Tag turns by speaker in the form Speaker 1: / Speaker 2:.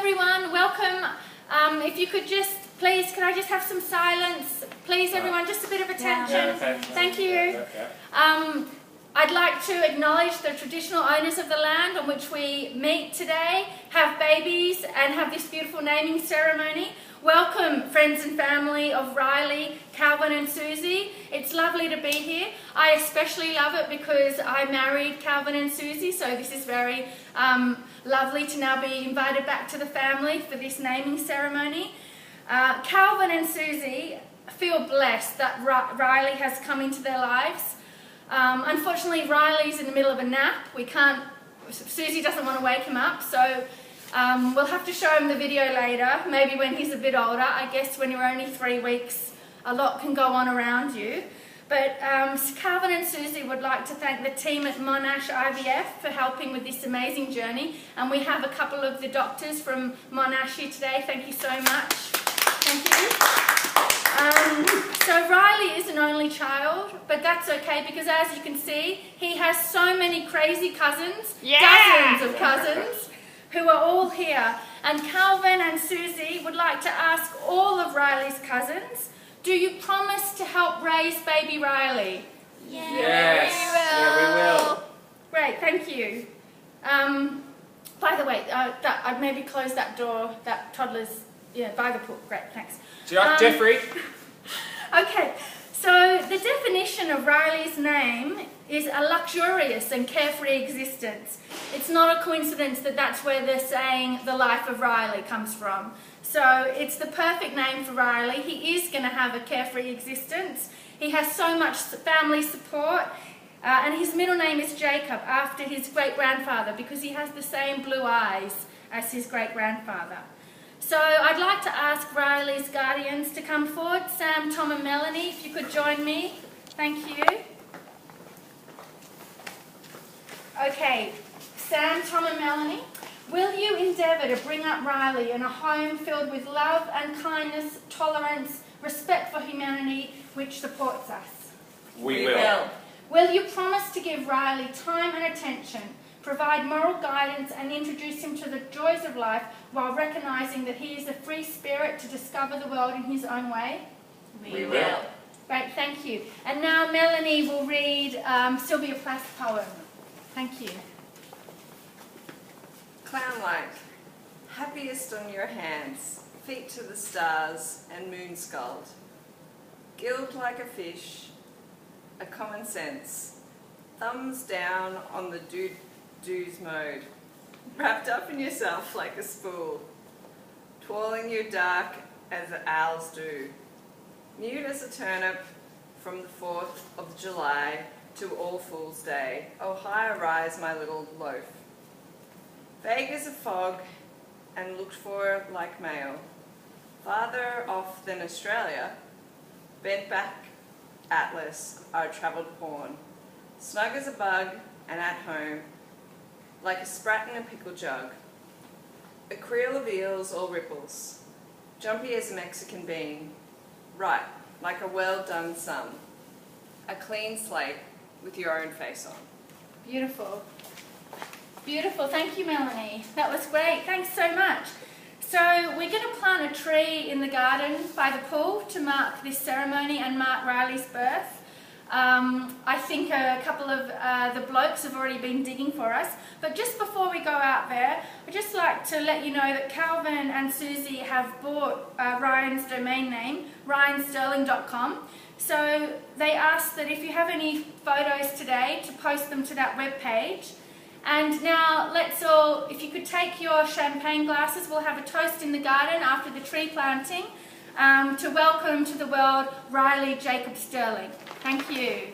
Speaker 1: everyone, welcome. If you could just, please, could I just have some silence? Please everyone, just a bit of attention. Thank you. I'd like to acknowledge the traditional owners of the land on which we meet today, have babies and have this beautiful naming ceremony. Welcome friends and family of Riley, Calvin and Susie. It's lovely to be here. I especially love it because I married Calvin and Susie, so this is very lovely to now be invited back to the family for this naming ceremony. Calvin and Susie feel blessed that Riley has come into their lives. Unfortunately, Riley's in the middle of a nap. Susie doesn't want to wake him up, so we'll have to show him the video later, maybe when he's a bit older. I guess when you're only 3 weeks, a lot can go on around you. But Calvin and Susie would like to thank the team at Monash IVF for helping with this amazing journey. And we have a couple of the doctors from Monash here today. Thank you so much. Thank you. So Riley is an only child, but that's okay because as you can see, he has so many crazy cousins, dozens of cousins, who are all here. And Calvin and Susie would like to ask all of Riley's cousins, do you promise to help raise baby Riley?
Speaker 2: Yes. Yeah, we will.
Speaker 1: Great, thank you. By the way, I'd maybe close that door, that toddler's, by the pool. Great, thanks.
Speaker 2: Jeffrey.
Speaker 1: Okay, so the definition of Riley's name is a luxurious and carefree existence. It's not a coincidence that that's where the saying, the life of Riley, comes from. So it's the perfect name for Riley. He is going to have a carefree existence. He has so much family support. And his middle name is Jacob, after his great-grandfather, because he has the same blue eyes as his great-grandfather. So I'd like to ask Riley's guardians to come forward. Sam, Tom and Melanie, if you could join me. Thank you. Okay, Sam, Tom and Melanie, will you endeavour to bring up Riley in a home filled with love and kindness, tolerance, respect for humanity, which supports us?
Speaker 2: We will.
Speaker 1: Will you promise to give Riley time and attention, provide moral guidance and introduce him to the joys of life while recognising that he is a free spirit to discover the world in his own way?
Speaker 2: We will.
Speaker 1: Great, thank you. And now Melanie will read Sylvia Plath's poem. Thank you.
Speaker 3: Clown-like, happiest on your hands, feet to the stars and moon sculled. Gilled like a fish, a common sense, thumbs down on the do's mode, wrapped up in yourself like a spool, twirling your dark as the owls do, mute as a turnip from the 4th of July to All Fool's Day. Oh, high arise, my little loaf. Vague as a fog and looked for like mail, farther off than Australia, bent back Atlas, our travelled pawn, snug as a bug and at home, like a sprat in a pickle jug, a creel of eels or ripples, jumpy as a Mexican bean, right, like a well-done sum, a clean slate with your own face on.
Speaker 1: Beautiful. Beautiful. Thank you, Melanie. That was great. Thanks so much. So we're going to plant a tree in the garden by the pool to mark this ceremony and mark Riley's birth. I think a couple of the blokes have already been digging for us. But just before we go out there, I'd just like to let you know that Calvin and Susie have bought Ryan's domain name, ryansterling.com. So they asked that if you have any photos today, to post them to that webpage. And now let's all, if you could take your champagne glasses, we'll have a toast in the garden after the tree planting to welcome to the world Riley Jacob Sterling. Thank you.